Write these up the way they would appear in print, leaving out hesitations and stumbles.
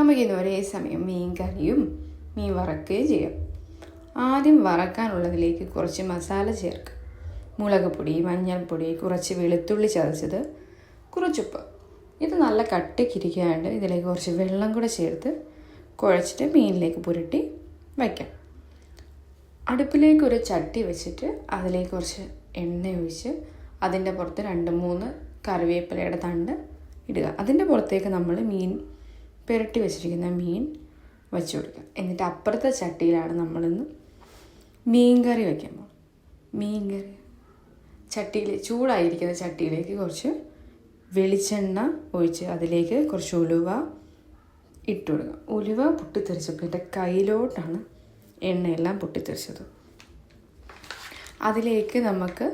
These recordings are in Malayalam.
നമുക്കിന്ന് ഒരേ സമയം മീൻ കറിയും മീൻ വറക്കുകയും ചെയ്യാം. ആദ്യം വറക്കാനുള്ളതിലേക്ക് കുറച്ച് മസാല ചേർക്കുക. മുളക് പൊടി, മഞ്ഞൾപ്പൊടി, കുറച്ച് വെളുത്തുള്ളി ചതച്ചത്, കുറച്ചുപ്പ്. ഇത് നല്ല കട്ടിക്കിരിക്കാണ്ട് ഇതിലേക്ക് കുറച്ച് വെള്ളം കൂടെ ചേർത്ത് കുഴച്ചിട്ട് മീനിലേക്ക് പുരട്ടി വയ്ക്കാം. അടുപ്പിലേക്ക് ഒരു ചട്ടി വെച്ചിട്ട് അതിലേക്ക് കുറച്ച് എണ്ണ ഒഴിച്ച് അതിൻ്റെ പുറത്ത് 2-3 കറിവേപ്പിലയുടെ തണ്ട് ഇടുക. അതിൻ്റെ പുറത്തേക്ക് നമ്മൾ പുരട്ടി വെച്ചിരിക്കുന്ന മീൻ വച്ച് കൊടുക്കുക. എന്നിട്ട് അപ്പുറത്തെ ചട്ടിയിലാണ് നമ്മളിന്ന് മീൻ കറി വയ്ക്കാൻ പോകുന്നത്. മീൻ കറി ചൂടായിരിക്കുന്ന ചട്ടിയിലേക്ക് കുറച്ച് വെളിച്ചെണ്ണ ഒഴിച്ച് അതിലേക്ക് കുറച്ച് ഉലുവ ഇട്ട് കൊടുക്കുക. ഉലുവ പൊട്ടിത്തെറിച്ചപ്പോൾ എൻ്റെ കയ്യിലോട്ടാണ് എണ്ണയെല്ലാം പൊട്ടിത്തെറിച്ചത്. അതിലേക്ക് നമുക്ക്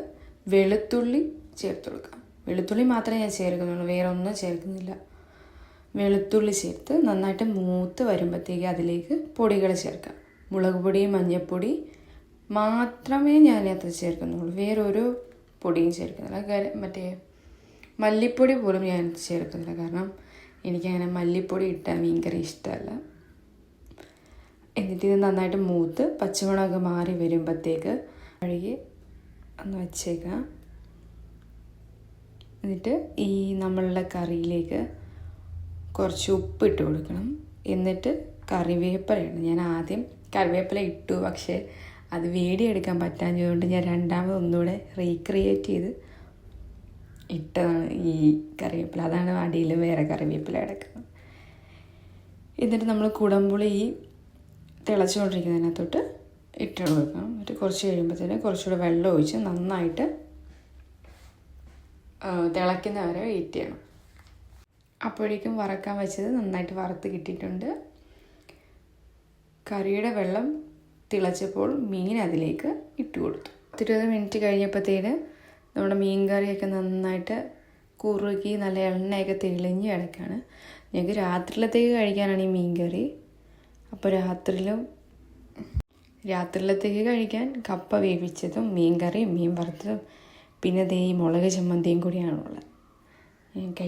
വെളുത്തുള്ളി ചേർത്ത് കൊടുക്കാം. വെളുത്തുള്ളി മാത്രമേ ഞാൻ ചേർക്കുന്നുള്ളൂ, വേറെ ഒന്നും ചേർക്കുന്നില്ല. വെളുത്തുള്ളി ചേർത്ത് നന്നായിട്ട് മൂത്ത് വരുമ്പോഴത്തേക്ക് അതിലേക്ക് പൊടികൾ ചേർക്കാം. മുളക് പൊടി, മഞ്ഞൾപ്പൊടി മാത്രമേ ഞാനത് ചേർക്കുന്നുള്ളൂ, വേറൊരു പൊടിയും ചേർക്കുന്നില്ല. മറ്റേ മല്ലിപ്പൊടി പോലും ഞാൻ ചേർക്കുന്നില്ല, കാരണം എനിക്കങ്ങനെ മല്ലിപ്പൊടി ഇട്ടാൽ മീൻ കറി ഇഷ്ടമല്ല. എന്നിട്ട് ഇത് നന്നായിട്ട് മൂത്ത് പച്ചമുളക് മാറി വരുമ്പോഴത്തേക്ക് കഴുകി ഒന്ന് വച്ചേക്കാം. എന്നിട്ട് ഈ നമ്മളുടെ കറിയിലേക്ക് കുറച്ച് ഉപ്പിട്ട് കൊടുക്കണം. എന്നിട്ട് കറിവേപ്പിലയാണ്. ഞാൻ ആദ്യം കറിവേപ്പില ഇട്ടു, പക്ഷേ അത് വേടിയെടുക്കാൻ പറ്റാഞ്ഞതുകൊണ്ട് ഞാൻ രണ്ടാമതൊന്നുകൂടെ റീക്രിയേറ്റ് ചെയ്ത് ഇട്ടതാണ് ഈ കറിവേപ്പില. അതാണ് അടിയിൽ വേറെ കറിവേപ്പില കിടക്കുന്നത്. എന്നിട്ട് നമ്മൾ കുടംപുളി ഈ തിളച്ചുകൊണ്ടിരിക്കുന്നതിനകത്തോട്ട് ഇട്ട് കൊടുക്കണം. എന്നിട്ട് കുറച്ച് കഴിയുമ്പോഴത്തേന് കുറച്ചുകൂടെ വെള്ളം ഒഴിച്ച് നന്നായിട്ട് തിളയ്ക്കുന്നവരെ വെയിറ്റ് ചെയ്യണം. അപ്പോഴേക്കും വറക്കാൻ വെച്ചത് നന്നായിട്ട് വറുത്ത് കിട്ടിയിട്ടുണ്ട്. കറിയുടെ വെള്ളം തിളച്ചപ്പോൾ മീൻ അതിലേക്ക് ഇട്ട് കൊടുത്തു. 20 മിനിറ്റ് കഴിഞ്ഞപ്പോഴത്തേന് നമ്മുടെ മീൻ കറിയൊക്കെ നന്നായിട്ട് കുറുകി നല്ല എണ്ണയൊക്കെ തെളിഞ്ഞ് കിടക്കുകയാണ്. ഞങ്ങൾക്ക് രാത്രിയിലത്തേക്ക് കഴിക്കാനാണ് ഈ മീൻ കറി. അപ്പോൾ രാത്രിയിലത്തേക്ക് കഴിക്കാൻ കപ്പ വേവിച്ചതും മീൻ കറിയും മീൻ വറുത്തതും പിന്നെ ദേ ഈ മുളക് ചമ്മന്തിയും കൂടിയാണുള്ളത്.